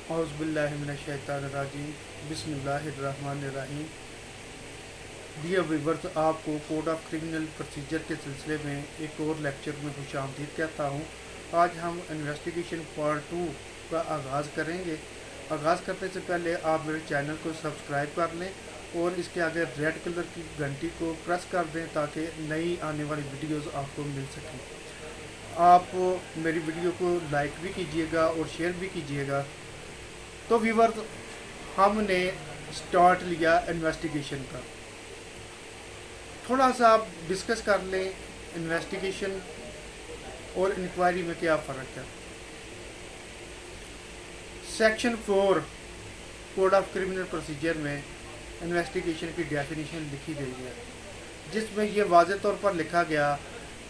اعوذ باللہ من الشیطان الرجیم بسم اللہ الرحمن الرحیم. ڈیئر ویورز، آپ کو کوڈ آف کرمنل پروسیجر کے سلسلے میں ایک اور لیکچر میں خوش آمدید کہتا ہوں. آج ہم انویسٹیگیشن پارٹ 2 کا آغاز کریں گے. آغاز کرنے سے پہلے آپ میرے چینل کو سبسکرائب کر لیں اور اس کے آگے ریڈ کلر کی گھنٹی کو پریس کر دیں تاکہ نئی آنے والی ویڈیوز آپ کو مل سکیں. آپ میری ویڈیو کو لائک بھی کیجیے گا اور شیئر بھی کیجیے گا. تو ویورز، ہم نے سٹارٹ لیا انویسٹیگیشن کا. تھوڑا سا آپ ڈسکس کر لیں انویسٹیگیشن اور انکوائری میں کیا فرق ہے. Section 4 code of criminal procedure میں انویسٹیگیشن کی ڈیفینیشن لکھی گئی ہے، جس میں یہ واضح طور پر لکھا گیا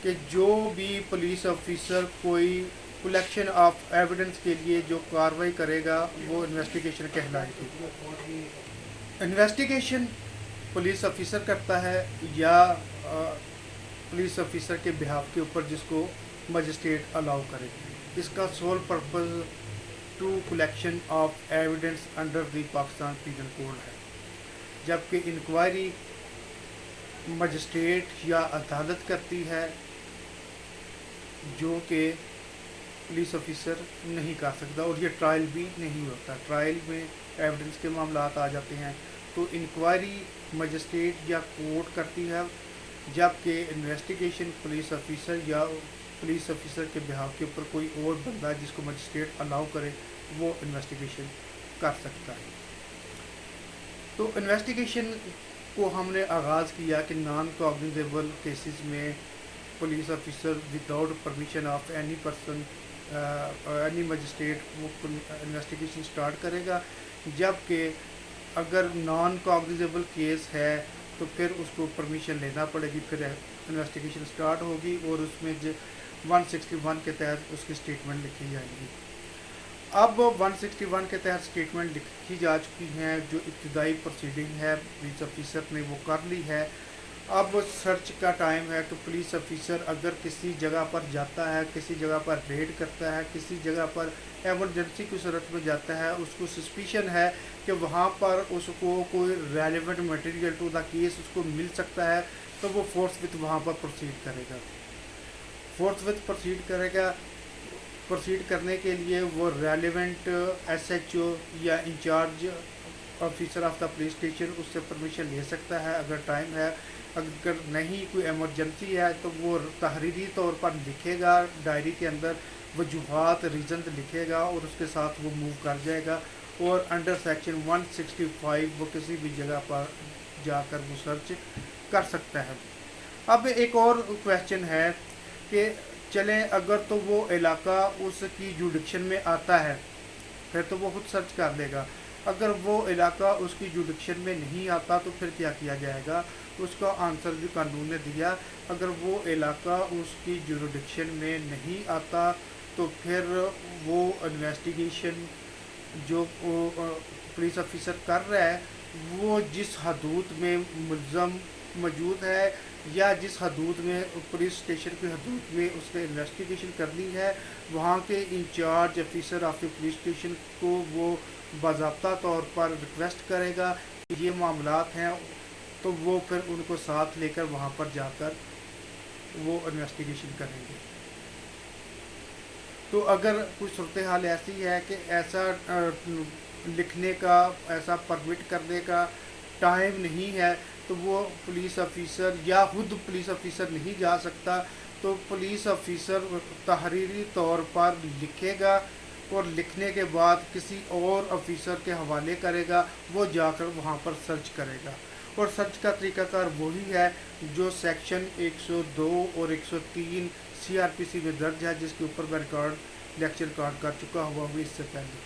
کہ جو بھی پولیس آفیسر کوئی کلیکشن آف ایویڈنس کے لیے جو کارروائی کرے گا وہ انویسٹیگیشن کہلائے گی. انویسٹیگیشن پولیس آفیسر کرتا ہے یا پولیس آفیسر کے بہاف کے اوپر جس کو مجسٹریٹ الاؤ کرے. اس کا sole purpose to collection of evidence under the Pakistan penal code ہے، جبکہ انکوائری مجسٹریٹ یا عدالت کرتی ہے جو کہ پولیس آفیسر نہیں کر سکتا، اور یہ ٹرائل بھی نہیں ہوتا. ٹرائل میں ایویڈنس کے معاملات آ جاتے ہیں تو انکوائری مجسٹریٹ یا کورٹ کرتی ہے، جبکہ انویسٹیگیشن پولیس آفیسر یا پولیس آفیسر کے بہاف کے اوپر کوئی اور بندہ جس کو مجسٹریٹ الاؤ کرے وہ انویسٹیگیشن کر سکتا ہے. تو انویسٹیگیشن کو ہم نے آغاز کیا کہ نان کوگنیزیبل کیسز میں police officer without permission of any person any magistrate وہ انویسٹیگیشن سٹارٹ کرے گا، جبکہ اگر نان کوگنیزیبل کیس ہے تو پھر اس کو پرمیشن لینا پڑے گی، پھر انویسٹیگیشن سٹارٹ ہوگی اور اس میں 161 کے تحت اس کی سٹیٹمنٹ لکھی جائے گی. اب 161 کے تحت سٹیٹمنٹ لکھی جا چکی ہیں، جو ابتدائی پروسیڈنگ ہے پولیس آفیسر نے وہ کر لی ہے. اب سرچ کا ٹائم ہے کہ پولیس آفیسر اگر کسی جگہ پر جاتا ہے، کسی جگہ پر ریڈ کرتا ہے، کسی جگہ پر ایمرجنسی کی صورت میں جاتا ہے، اس کو سسپیشن ہے کہ وہاں پر اس کو کوئی relevant material to the case اس کو مل سکتا ہے، تو وہ فورس وتھ وہاں پر پروسیڈ کرے گا. فورس وتھ پروسیڈ کرنے کے لیے وہ ریلیونٹ ایس ایچ او یا incharge officer of the police station اس سے پرمیشن لے سکتا ہے اگر ٹائم ہے. اگر نہیں کوئی ایمرجنسی ہے تو وہ تحریری طور پر لکھے گا، ڈائری کے اندر وجوہات ریزنز لکھے گا اور اس کے ساتھ وہ موو کر جائے گا، اور انڈر سیکشن 165 وہ کسی بھی جگہ پر جا کر وہ سرچ کر سکتا ہے. اب ایک اور کویشچن ہے کہ چلیں اگر تو وہ علاقہ اس کی جوڈکشن میں آتا ہے پھر تو وہ خود سرچ کر لے گا. اگر وہ علاقہ اس کی جوڈکشن میں نہیں آتا تو پھر کیا کیا جائے گا؟ اس کا آنسر بھی قانون نے دیا. اگر وہ علاقہ اس کی جوڈکشن میں نہیں آتا تو پھر وہ انویسٹیگیشن جو پولیس آفیسر کر رہا ہے وہ جس حدود میں ملزم موجود ہے یا جس حدود میں پولیس اسٹیشن کی حدود میں اس نے انویسٹیگیشن کرنی ہے، وہاں کے in charge officer of the police station کو وہ باضابطہ طور پر ریکویسٹ کرے گا کہ یہ معاملات ہیں، تو وہ پھر ان کو ساتھ لے کر وہاں پر جا کر وہ انویسٹیگیشن کریں گے. تو اگر کوئی صورتحال ایسی ہے کہ ایسا لکھنے کا، ایسا پرمٹ کرنے کا ٹائم نہیں ہے تو وہ پولیس آفیسر یا خود پولیس آفیسر نہیں جا سکتا، تو پولیس آفیسر تحریری طور پر لکھے گا اور لکھنے کے بعد کسی اور آفیسر کے حوالے کرے گا، وہ جا کر وہاں پر سرچ کرے گا. اور سرچ کا طریقہ کار وہی ہے جو سیکشن 102 اور 103 سی آر پی سی میں درج ہے، جس کے اوپر میں لیکچر ریکارڈ کر چکا ہوا ہوں اس سے پہلے.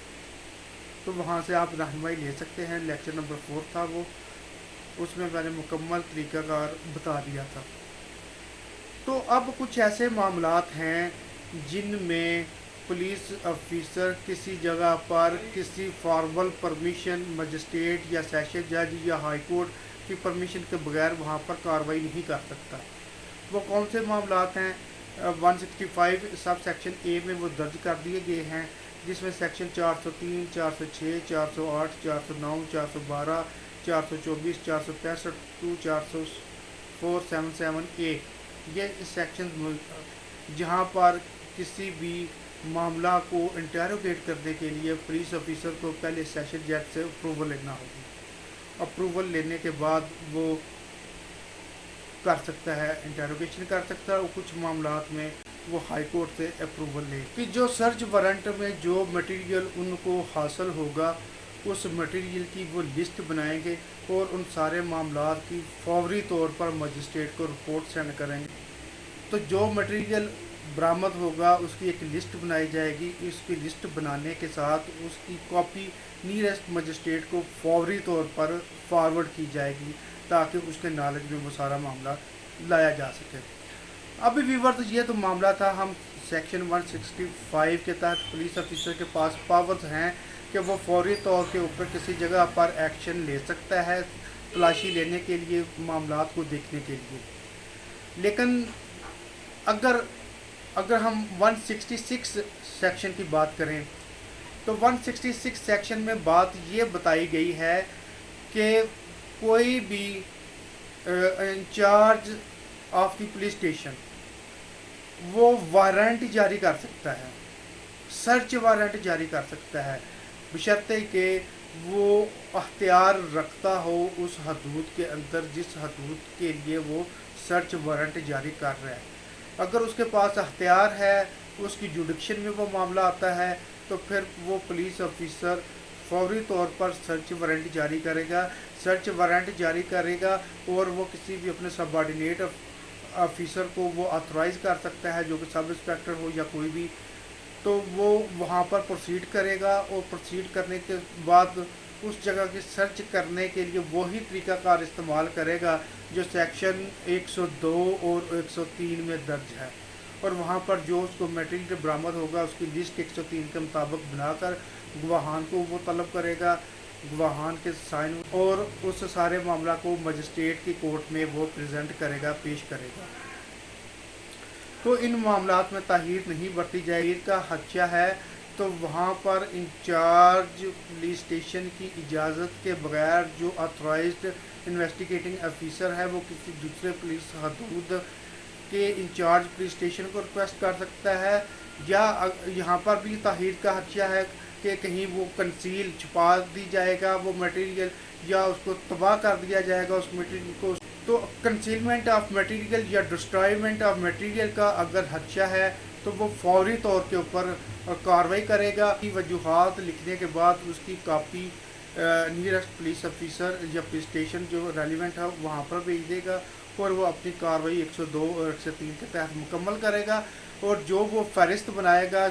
تو وہاں سے آپ رہنمائی لے سکتے ہیں. لیکچر نمبر 4 تھا وہ، اس میں میں نے مکمل طریقہ کار بتا دیا تھا. تو اب کچھ ایسے معاملات ہیں جن میں پولیس آفیسر کسی جگہ پر کسی فارمل پرمیشن مجسٹریٹ یا سیشن جج یا ہائی کورٹ کی پرمیشن کے بغیر وہاں پر کارروائی نہیں کر سکتا. وہ کون سے معاملات ہیں؟ 165 سب سیکشن اے میں وہ درج کر دیے گئے ہیں جس میں سیکشن 403 406 408 409 412 424 465 477 اے یہ سیکشن جہاں پر کسی بھی معاملہ کو انٹیروگیٹ کرنے کے لیے پولیس آفیسر کو پہلے سیشن جج سے اپروول لینا ہوگی. اپروول لینے کے بعد وہ کر سکتا ہے, انٹیروگیشن کر سکتا ہے, اور کچھ معاملات میں وہ ہائی کورٹ سے اپروول لے کہ جو سرچ وارنٹ میں جو مٹیریل ان کو حاصل ہوگا اس مٹیریل کی وہ لسٹ بنائیں گے اور ان سارے معاملات کی فوری طور پر مجسٹریٹ کو رپورٹ سینڈ کریں گے. تو جو مٹیریل برآمد ہوگا اس کی ایک لسٹ بنائی جائے گی. اس کی لسٹ بنانے کے ساتھ اس کی کاپی نیئرسٹ مجسٹریٹ کو فوری طور پر فارورڈ کی جائے گی تاکہ اس کے نالج میں وہ سارا معاملہ لایا جا سکے. ابھی ویورز یہ تو معاملہ تھا. ہم سیکشن 165 کے تحت پولیس آفیسر کے پاس پاورز ہیں کہ وہ فوری طور کے اوپر کسی جگہ پر ایکشن لے سکتا ہے تلاشی لینے کے لیے, معاملات کو دیکھنے کے لیے. لیکن اگر ہم 166 سیکشن کی بات کریں تو 166 سیکشن میں بات یہ بتائی گئی ہے کہ کوئی بھی in charge of the police station وہ وارنٹ جاری کر سکتا ہے, سرچ وارنٹ جاری کر سکتا ہے, بشرطے کہ وہ اختیار رکھتا ہو اس حدود کے اندر جس حدود کے لیے وہ سرچ وارنٹ جاری کر رہا ہے. اگر اس کے پاس اختیار ہے, اس کی جوڈکشن میں وہ معاملہ آتا ہے, تو پھر وہ پولیس آفیسر فوری طور پر سرچ وارنٹ جاری کرے گا. سرچ وارنٹ جاری کرے گا اور وہ کسی بھی اپنے سب آرڈینیٹ آفیسر کو وہ آتھورائز کر سکتا ہے, جو کہ سب انسپیکٹر ہو یا کوئی بھی, تو وہ وہاں پر پروسیڈ کرے گا. اور پروسیڈ کرنے کے بعد اس جگہ کی سرچ کرنے کے لیے وہی طریقہ کار استعمال کرے گا جو سیکشن 102 اور 103 میں درج ہے. اور وہاں پر جو اس کو میٹیریل برآمد ہوگا اس کی لسٹ 103 کے مطابق بنا کر گواہان کو وہ طلب کرے گا, گواہان کے سائن, اور اس سارے معاملہ کو مجسٹریٹ کی کورٹ میں وہ پریزنٹ کرے گا, پیش کرے گا. تو ان معاملات میں تاخیر نہیں برتی جائے گی. کا خدشہ ہے تو وہاں پر انچارج پولیس اسٹیشن کی اجازت کے بغیر جو آتھورائزڈ انویسٹیگیٹنگ آفیسر ہے وہ کسی دوسرے پولیس حدود کے انچارج پولیس اسٹیشن کو ریکویسٹ کر سکتا ہے. یا یہاں پر بھی تاخیر کا خدشہ ہے کہ کہیں وہ کنسیل چھپا دی جائے گا وہ مٹیریل, یا اس کو تباہ کر دیا جائے گا اس مٹیریل کو. تو کنسیلمنٹ آف مٹیریل یا ڈسٹرائمنٹ آف مٹیریل کا اگر خدشہ ہے تو وہ فوری طور کے اوپر کارروائی کرے گا. وجوہات لکھنے کے بعد اس کی کاپی نیئرسٹ پولیس آفیسر یا پولیس اسٹیشن جو ریلیونٹ ہے وہاں پر بھیج دے گا, اور وہ اپنی کارروائی 102 اور 103 کے تحت مکمل کرے گا. اور جو وہ فہرست بنائے گا,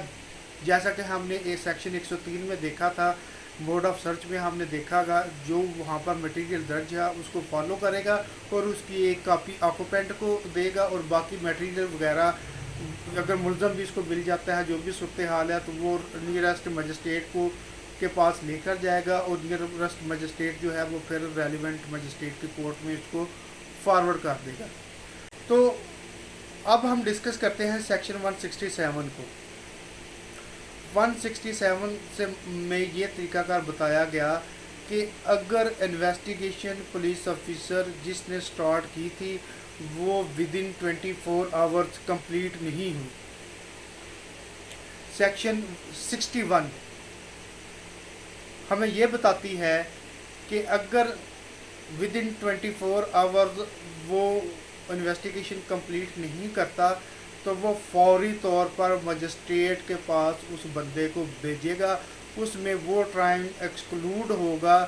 جیسا کہ ہم نے سیکشن 103 میں دیکھا تھا, موڈ آف سرچ میں ہم نے دیکھا گا, جو وہاں پر مٹیریل درج ہے اس کو فالو کرے گا اور اس کی ایک کاپی آکوپینٹ کو دے گا. اور باقی مٹیریل وغیرہ اگر ملزم بھی اس کو مل جاتا ہے, جو بھی صورتحال ہے, تو وہ نیئرسٹ مجسٹریٹ کو کے پاس لے کر جائے گا, اور نیئرسٹ مجسٹریٹ جو ہے وہ پھر ریلیونٹ مجسٹریٹ کی کورٹ میں اس کو فارورڈ کر دے گا. تو اب ہم ڈسکس کرتے ہیں سیکشن 167 کو. 167 سے میں یہ طریقہ کار بتایا گیا کہ اگر انویسٹیگیشن پولیس آفیسر جس نے سٹارٹ کی تھی وہ ودن 24 آورز کمپلیٹ نہیں ہوئی. سیکشن 61 ہمیں یہ بتاتی ہے کہ اگر ودن 24 آورز وہ انویسٹیگیشن کمپلیٹ نہیں کرتا تو وہ فوری طور پر مجسٹریٹ کے پاس اس بندے کو بھیجے گا. اس میں وہ ٹائم ایکسکلوڈ ہوگا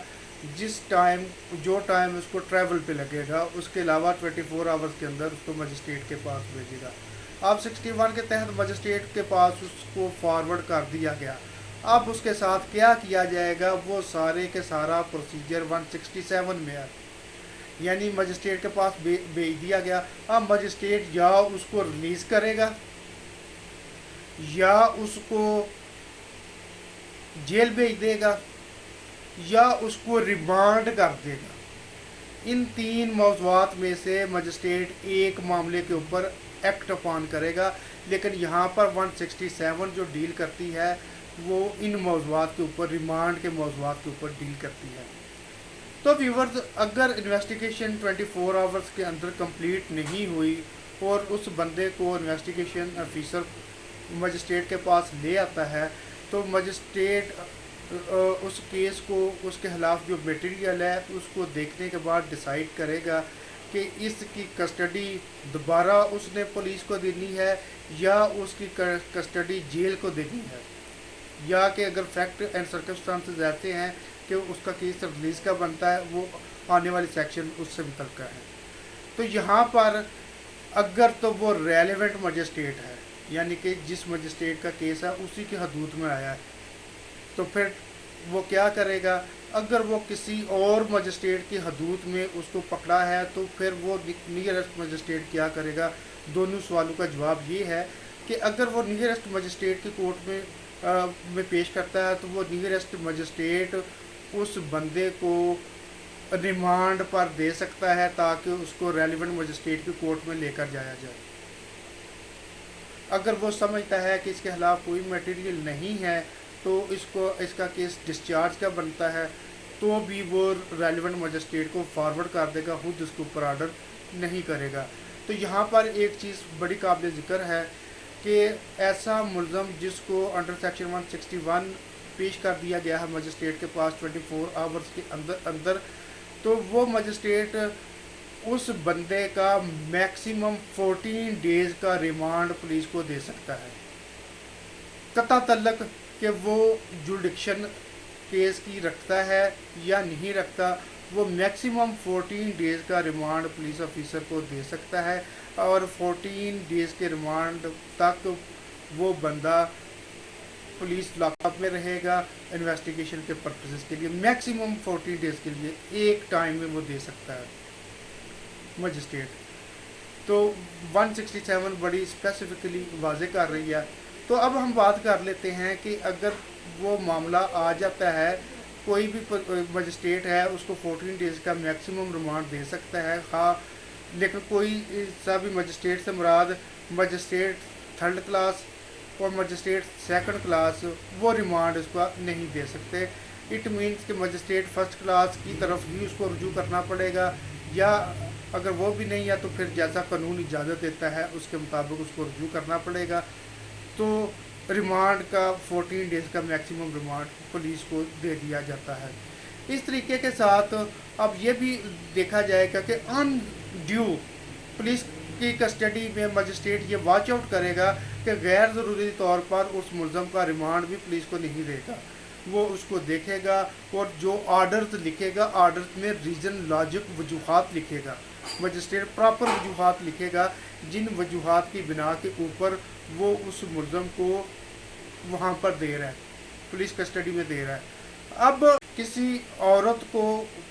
جو ٹائم اس کو ٹریول پہ لگے گا, اس کے علاوہ 24 آورز کے اندر اس کو مجسٹریٹ کے پاس بھیجے گا. اب 61 کے تحت مجسٹریٹ کے پاس اس کو فارورڈ کر دیا گیا. اب اس کے ساتھ کیا کیا جائے گا, وہ سارے کے سارا پروسیجر 167 میں ہے, یعنی مجسٹریٹ کے پاس بھیج دیا گیا. اب مجسٹریٹ یا اس کو ریلیز کرے گا یا اس کو جیل بھیج دے گا یا اس کو ریمانڈ کر دے گا. ان تین موضوعات میں سے مجسٹریٹ ایک معاملے کے اوپر ایکٹ اپان کرے گا. لیکن یہاں پر 167 جو ڈیل کرتی ہے وہ ان موضوعات کے اوپر ریمانڈ کے موضوعات کے اوپر ڈیل کرتی ہے۔ تو ویورز، اگر انویسٹیگیشن 24 آورس کے اندر کمپلیٹ نہیں ہوئی اور اس بندے کو انویسٹیگیشن آفیسر مجسٹریٹ کے پاس لے آتا ہے تو مجسٹریٹ اس کیس کو، اس کے خلاف جو میٹیریل ہے اس کو دیکھنے کے بعد ڈیسائیڈ کرے گا کہ اس کی کسٹڈی دوبارہ اس نے پولیس کو دینی ہے یا اس کی کسٹڈی جیل کو دینی ہے، یا کہ اگر فیکٹ اینڈ سرکمسٹانسز ایسے ہیں کہ اس کا کیس ریلیز کا بنتا ہے، وہ آنے والی سیکشن اس سے متعلقہ ہے۔ تو یہاں پر اگر تو وہ ریلیونٹ مجسٹریٹ ہے، یعنی کہ جس مجسٹریٹ کا کیس ہے اسی کی حدود میں آیا ہے، تو پھر وہ کیا کرے گا؟ اگر وہ کسی اور مجسٹریٹ کی حدود میں اس کو پکڑا ہے تو پھر وہ نیئرسٹ مجسٹریٹ کیا کرے گا؟ دونوں سوالوں کا جواب یہ ہے کہ اگر وہ نیئرسٹ مجسٹریٹ کی کورٹ میں پیش کرتا ہے تو وہ نیئرسٹ مجسٹریٹ اس بندے کو ریمانڈ پر دے سکتا ہے تاکہ اس کو ریلیونٹ مجسٹریٹ کی کورٹ میں لے کر جایا جائے۔ اگر وہ سمجھتا ہے کہ اس کے خلاف کوئی میٹیریل نہیں ہے تو اس کا کیس ڈسچارج کا بنتا ہے، تو بھی وہ ریلیونٹ مجسٹریٹ کو فارورڈ کر دے گا، خود اس کے اوپر آرڈر نہیں کرے گا۔ تو یہاں پر ایک چیز بڑی قابل ذکر ہے کہ ایسا ملزم جس کو انڈر سیکشن 161 پیش کر دیا گیا ہے مجسٹریٹ کے پاس 24 آورس کے اندر، تو وہ مجسٹریٹ اس بندے کا میکسیمم 14 ڈیز کا ریمانڈ پولیس کو دے سکتا ہے، قطع تعلق کہ وہ جوڈکشن کیس کی رکھتا ہے یا نہیں رکھتا، وہ میکسیمم 14 ڈیز کا ریمانڈ پولیس آفیسر کو دے سکتا ہے، اور 14 ڈیز کے ریمانڈ تک وہ بندہ پولیس لاک اپ میں رہے گا انویسٹیگیشن کے پرپسز کے لیے، میکسیمم 14 ڈیز کے لیے ایک ٹائم میں وہ دے سکتا ہے مجسٹریٹ۔ تو 167 بڑی اسپیسیفکلی واضح کر رہی ہے۔ تو اب ہم بات کر لیتے ہیں کہ اگر وہ معاملہ آ جاتا ہے، کوئی بھی مجسٹریٹ ہے اس کو 14 ڈیز کا میکسیمم ریمانڈ دے سکتا ہے، لیکن کوئی سا بھی مجسٹریٹ سے مراد مجسٹریٹ تھرڈ کلاس اور مجسٹریٹ سیکنڈ کلاس وہ ریمانڈ اس کا نہیں دے سکتے۔ اٹ مینس کہ مجسٹریٹ فرسٹ کلاس کی طرف ہی اس کو رجوع کرنا پڑے گا، یا اگر وہ بھی نہیں ہے تو پھر جیسا قانون اجازت دیتا ہے اس کے مطابق اس کو رجوع کرنا پڑے گا۔ تو ریمانڈ کا 14 ڈیز کا میکسیمم ریمانڈ پولیس کو دے دیا جاتا ہے۔ اس طریقے کے ساتھ اب یہ بھی دیکھا جائے گا کہ ان ڈیو پولیس کی کسٹڈی میں مجسٹریٹ یہ واچ آؤٹ کرے گا کہ غیر ضروری طور پر اس ملزم کا ریمانڈ بھی پولیس کو نہیں دے گا، وہ اس کو دیکھے گا اور جو آرڈرز لکھے گا آرڈرز میں ریزن لاجک وجوہات لکھے گا، مجسٹریٹ پراپر وجوہات لکھے گا جن وجوہات کی بنا کے اوپر وہ اس ملزم کو وہاں پر دے رہا ہے، پولیس کسٹڈی میں دے رہا ہے۔ اب کسی عورت کو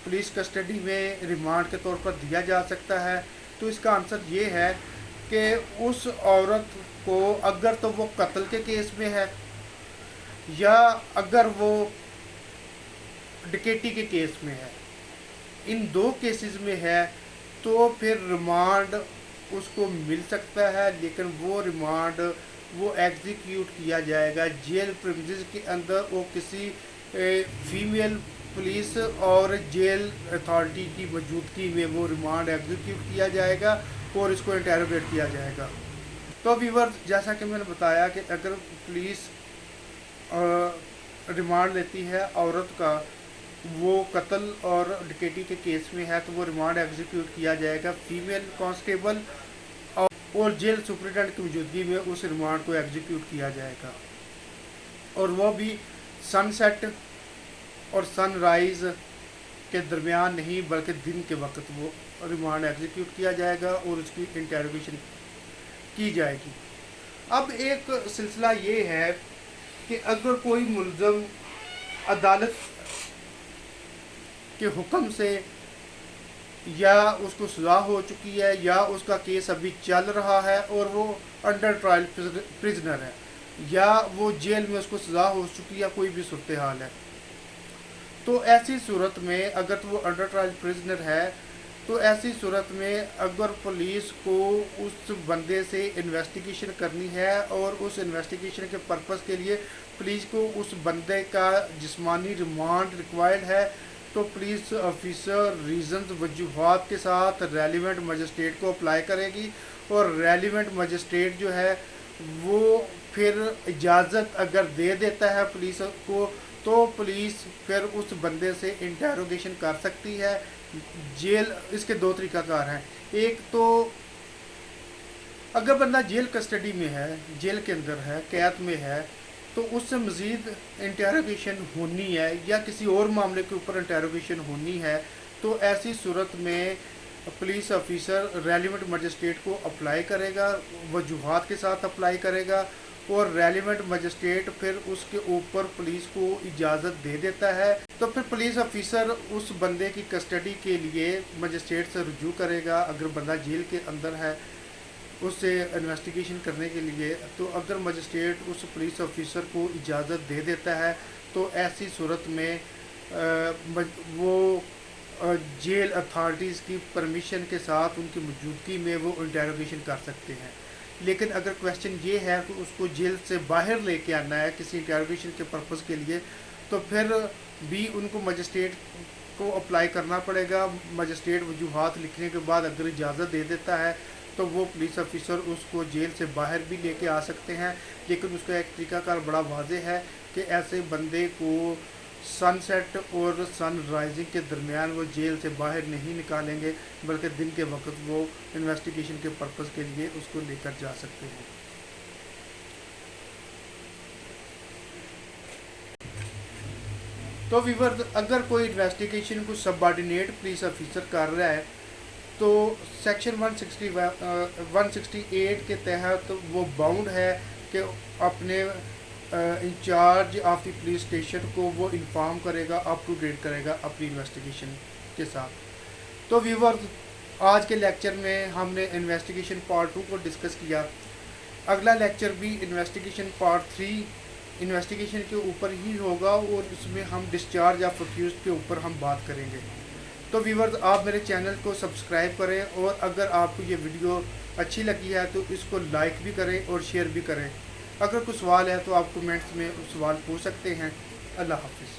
پولیس کسٹڈی میں ریمانڈ کے طور پر دیا جا سکتا ہے، تو اس کا آنسر یہ ہے کہ اس عورت کو اگر تو وہ قتل کے کیس میں ہے یا اگر وہ ڈکیٹی کے کیس میں ہے، ان دو کیسز میں ہے تو پھر ریمانڈ اس کو مل سکتا ہے، لیکن وہ ریمانڈ وہ ایگزیکیوٹ کیا جائے گا جیل پریمیسز کے اندر، وہ کسی فیمیل پولیس اور جیل اتھارٹی کی موجودگی میں وہ ریمانڈ ایگزیکیوٹ کیا جائے گا اور اس کو انٹیروگیٹ کیا جائے گا۔ تو ویورز، جیسا کہ میں نے بتایا کہ اگر پولیس ریمانڈ لیتی ہے عورت کا، وہ قتل اور ڈکیٹی کے کیس میں ہے، تو وہ ریمانڈ ایگزیکیوٹ کیا جائے گا فیمیل کانسٹیبل اور جیل سپرنٹینڈنٹ کی موجودگی میں اس ریمانڈ کو ایگزیکیوٹ کیا جائے گا، اور وہ بھی سن سیٹ اور سن رائز کے درمیان نہیں بلکہ دن کے وقت وہ ریمانڈ ایگزیکیوٹ کیا جائے گا اور اس کی انٹیروگیشن کی جائے گی۔ اب ایک سلسلہ یہ ہے کہ اگر کوئی ملزم عدالت کے حکم سے یا اس کو سزا ہو چکی ہے یا اس کا کیس ابھی چل رہا ہے اور وہ انڈر ٹرائل پریزنر ہے، یا وہ جیل میں اس کو سزا ہو چکی ہے، کوئی بھی صورتحال ہے، تو ایسی صورت میں اگر وہ انڈر ٹرائل پریزنر ہے تو ایسی صورت میں اگر پولیس کو اس بندے سے انویسٹیگیشن کرنی ہے اور اس انویسٹیگیشن کے پرپس کے لیے پولیس کو اس بندے کا جسمانی ریمانڈ ریکوائرڈ ہے، تو پولیس آفیسر ریزنز وجوہات کے ساتھ ریلیونٹ مجسٹریٹ کو اپلائی کرے گی، اور ریلیونٹ مجسٹریٹ جو ہے وہ پھر اجازت اگر دے دیتا ہے پولیس کو، تو پولیس پھر اس بندے سے انٹیروگیشن کر سکتی ہے جیل۔ اس کے دو طریقہ کار ہیں، ایک تو اگر بندہ جیل کسٹڈی میں ہے، جیل کے اندر ہے، قید میں ہے، تو اس سے مزید انٹیروگیشن ہونی ہے یا کسی اور معاملے کے اوپر انٹیروگیشن ہونی ہے، تو ایسی صورت میں پولیس آفیسر ریلیونٹ مجسٹریٹ کو اپلائی کرے گا، وجوہات کے ساتھ اپلائی کرے گا، اور ریلیونٹ مجسٹریٹ پھر اس کے اوپر پولیس کو اجازت دے دیتا ہے، تو پھر پولیس آفیسر اس بندے کی کسٹڈی کے لیے مجسٹریٹ سے رجوع کرے گا۔ اگر بندہ جیل کے اندر ہے اس سے انویسٹیگیشن کرنے کے لیے، تو اگر مجسٹریٹ اس پولیس آفیسر کو اجازت دے دیتا ہے تو ایسی صورت میں وہ جیل اتھارٹیز کی پرمیشن کے ساتھ ان کی موجودگی میں وہ انٹیروگیشن کر سکتے ہیں۔ لیکن اگر کویشچن یہ ہے کہ اس کو جیل سے باہر لے کے آنا ہے کسی انٹیروگیشن کے پرپس کے لیے، تو پھر بھی ان کو مجسٹریٹ کو اپلائی کرنا پڑے گا۔ مجسٹریٹ وجوہات لکھنے کے بعد اگر اجازت دے دیتا ہے تو وہ پولیس آفیسر اس کو جیل سے باہر بھی لے کے آ سکتے ہیں، لیکن اس کا ایک طریقہ کار بڑا واضح ہے کہ ایسے بندے کو سن سیٹ اور سن رائزنگ کے درمیان وہ جیل سے باہر نہیں نکالیں گے، بلکہ دن کے وقت وہ انویسٹیگیشن کے پرپس کے لیے اس کو لے کر جا سکتے ہیں۔ تو ویور، اگر کوئی انویسٹیگیشن کو سب آرڈینیٹ پولیس آفیسر کر رہا ہے تو سیکشن 168 کے تحت وہ باؤنڈ ہے کہ اپنے in charge of the police station کو وہ انفارم کرے گا، اپ ٹو ڈیٹ کرے گا اپنی انویسٹیگیشن کے ساتھ۔ تو ویورز، آج کے لیکچر میں ہم نے انویسٹیگیشن پارٹ 2 کو ڈسکس کیا۔ اگلا لیکچر بھی انویسٹیگیشن پارٹ 3 انویسٹیگیشن کے اوپر ہی ہوگا، اور اس میں ہم ڈسچارج آف اکیوزڈ کے اوپر ہم بات کریں گے۔ تو ویورز، آپ میرے چینل کو سبسکرائب کریں، اور اگر آپ کو یہ ویڈیو اچھی لگی ہے تو اس کو لائک بھی کریں اور شیئر بھی کریں۔ اگر کوئی سوال ہے تو آپ کومنٹس میں سوال پوچھ سکتے ہیں۔ اللہ حافظ۔